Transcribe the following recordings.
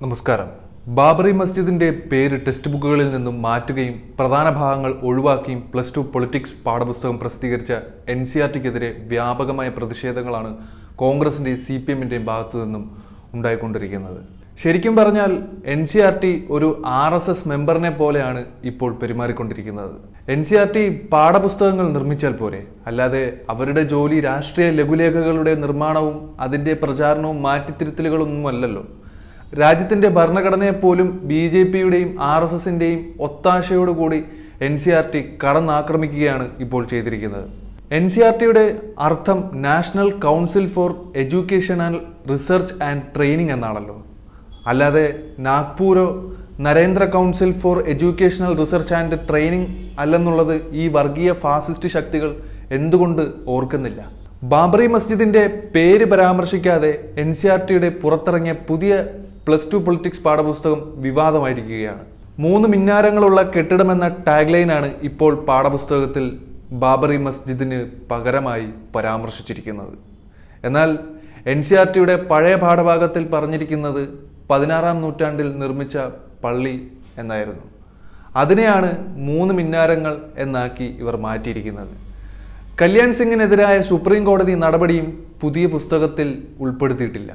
നമസ്കാരം. ബാബറി മസ്ജിദിന്റെ പേര് ടെക്സ്റ്റ് ബുക്കുകളിൽ നിന്നും മാറ്റുകയും പ്രധാന ഭാഗങ്ങൾ ഒഴിവാക്കിയും പ്ലസ് ടു പൊളിറ്റിക്സ് പാഠപുസ്തകം പ്രസിദ്ധീകരിച്ച NCERTക്കെതിരെ വ്യാപകമായ പ്രതിഷേധങ്ങളാണ് കോൺഗ്രസിന്റെ CPMന്റെയും ഭാഗത്തു നിന്നും ഉണ്ടായിക്കൊണ്ടിരിക്കുന്നത്. ശരിക്കും പറഞ്ഞാൽ NCERT ഒരു RSS മെമ്പറിനെ പോലെയാണ് ഇപ്പോൾ പെരുമാറിക്കൊണ്ടിരിക്കുന്നത്. NCERT പാഠപുസ്തകങ്ങൾ നിർമ്മിച്ചാൽ പോരെ, അല്ലാതെ അവരുടെ ജോലി രാഷ്ട്രീയ ലഘുലേഖകളുടെ നിർമ്മാണവും അതിന്റെ പ്രചാരണവും മാറ്റിത്തിരുത്തലുകളൊന്നും അല്ലല്ലോ. രാജ്യത്തിന്റെ ഭരണഘടനയെ പോലും BJPയുടെയും RSSന്റെയും ഒത്താശയോടുകൂടി NCERT കടന്നാക്രമിക്കുകയാണ് ഇപ്പോൾ ചെയ്തിരിക്കുന്നത്. NCERTയുടെ അർത്ഥം national council for education and research and training എന്നാണല്ലോ, അല്ലാതെ നാഗ്പൂരോ Narendra council for educational research and training അല്ലെന്നുള്ളത് ഈ വർഗീയ ഫാസിസ്റ്റ് ശക്തികൾ എന്തുകൊണ്ട് ഓർക്കുന്നില്ല? ബാബറി മസ്ജിദിന്റെ പേര് പരാമർശിക്കാതെ NCERTയുടെ പുറത്തിറങ്ങിയ പുതിയ പ്ലസ് ടു പൊളിറ്റിക്സ് പാഠപുസ്തകം വിവാദമായിരിക്കുകയാണ്. 3 മിന്നാരങ്ങളുള്ള കെട്ടിടമെന്ന ടാഗ്ലൈനാണ് ഇപ്പോൾ പാഠപുസ്തകത്തിൽ ബാബറി മസ്ജിദിന് പകരമായി പരാമർശിച്ചിരിക്കുന്നത്. എന്നാൽ NCERTയുടെ പഴയ പാഠഭാഗത്തിൽ പറഞ്ഞിരിക്കുന്നത് 16-ാം നൂറ്റാണ്ടിൽ നിർമ്മിച്ച പള്ളി എന്നായിരുന്നു. അതിനെയാണ് 3 മിന്നാരങ്ങൾ എന്നാക്കി ഇവർ മാറ്റിയിരിക്കുന്നത്. കല്യാൺ സിംഗിനെതിരായ സുപ്രീം കോടതി നടപടിയും പുതിയ പുസ്തകത്തിൽ ഉൾപ്പെടുത്തിയിട്ടില്ല.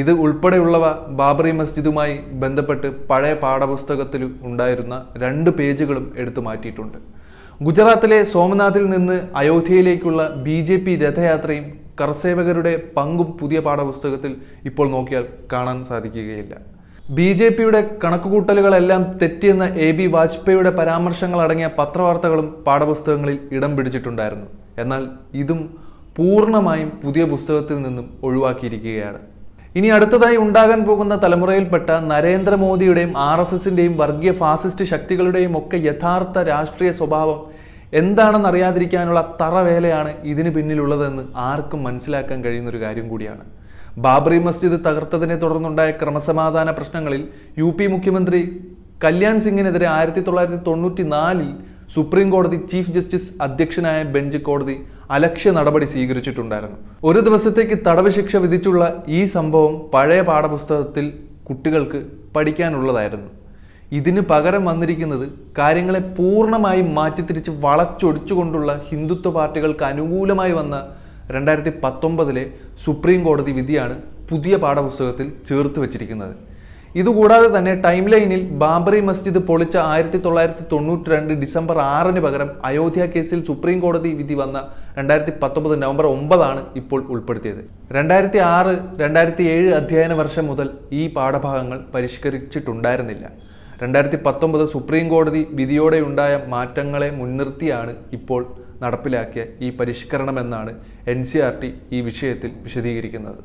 ഇത് ഉൾപ്പെടെയുള്ളവ ബാബറി മസ്ജിദുമായി ബന്ധപ്പെട്ട് പഴയ പാഠപുസ്തകത്തിൽ ഉണ്ടായിരുന്ന 2 പേജുകളും എടുത്തു മാറ്റിയിട്ടുണ്ട്. ഗുജറാത്തിലെ സോമനാഥിൽ നിന്ന് അയോധ്യയിലേക്കുള്ള BJP രഥയാത്രയും കർസേവകരുടെ പങ്കും പുതിയ പാഠപുസ്തകത്തിൽ ഇപ്പോൾ നോക്കിയാൽ കാണാൻ സാധിക്കുകയില്ല. BJPയുടെ കണക്കുകൂട്ടലുകളെല്ലാം തെറ്റിയെന്ന AB വാജ്പേയിയുടെ പരാമർശങ്ങൾ അടങ്ങിയ പത്രവാർത്തകളും പാഠപുസ്തകങ്ങളിൽ ഇടം പിടിച്ചിട്ടുണ്ടായിരുന്നു. എന്നാൽ ഇതും പൂർണ്ണമായും പുതിയ പുസ്തകത്തിൽ നിന്നും ഒഴിവാക്കിയിരിക്കുകയാണ്. ഇനി അടുത്തതായി ഉണ്ടാകാൻ പോകുന്ന തലമുറയിൽപ്പെട്ട നരേന്ദ്രമോദിയുടെയും RSSന്റെയും വർഗീയ ഫാസിസ്റ്റ് ശക്തികളുടെയും ഒക്കെ യഥാർത്ഥ രാഷ്ട്രീയ സ്വഭാവം എന്താണെന്ന് അറിയാതിരിക്കാനുള്ള തറവേലയാണ് ഇതിന് പിന്നിലുള്ളതെന്ന് ആർക്കും മനസ്സിലാക്കാൻ കഴിയുന്ന ഒരു കാര്യം കൂടിയാണ്. ബാബറി മസ്ജിദ് തകർത്തതിനെ തുടർന്നുണ്ടായ ക്രമസമാധാന പ്രശ്നങ്ങളിൽ UP മുഖ്യമന്ത്രി കല്യാൺ സിംഗിനെതിരെ 1994 സുപ്രീം കോടതി ചീഫ് ജസ്റ്റിസ് അധ്യക്ഷനായ ബെഞ്ച് കോടതി അലക്ഷ്യ നടപടി സ്വീകരിച്ചിട്ടുണ്ടായിരുന്നു. 1 ദിവസത്തേക്ക് തടവ് ശിക്ഷ വിധിച്ചുള്ള ഈ സംഭവം പഴയ പാഠപുസ്തകത്തിൽ കുട്ടികൾക്ക് പഠിക്കാനുള്ളതായിരുന്നു. ഇതിന് പകരം വന്നിരിക്കുന്നത് കാര്യങ്ങളെ പൂർണ്ണമായും മാറ്റിത്തിരിച്ച് വളച്ചൊടിച്ചുകൊണ്ടുള്ള ഹിന്ദുത്വ പാർട്ടികൾക്ക് അനുകൂലമായി വന്ന 2019 സുപ്രീം കോടതി വിധിയാണ് പുതിയ പാഠപുസ്തകത്തിൽ ചേർത്ത് വെച്ചിരിക്കുന്നത്. ഇതുകൂടാതെ തന്നെ ടൈം ലൈനിൽ ബാബറി മസ്ജിദ് പൊളിച്ച 1992 ഡിസംബർ 6 പകരം അയോധ്യ കേസിൽ സുപ്രീം കോടതി വിധി വന്ന 2019 നവംബർ 9 ഇപ്പോൾ ഉൾപ്പെടുത്തിയത്. 2006-2007 അധ്യയന വർഷം മുതൽ ഈ പാഠഭാഗങ്ങൾ പരിഷ്കരിച്ചിട്ടുണ്ടായിരുന്നില്ല. 2019 സുപ്രീം കോടതി വിധിയോടെയുണ്ടായ മാറ്റങ്ങളെ മുൻനിർത്തിയാണ് ഇപ്പോൾ നടപ്പിലാക്കിയ ഈ പരിഷ്കരണമെന്നാണ് NCERT ഈ വിഷയത്തിൽ വിശദീകരിക്കുന്നത്.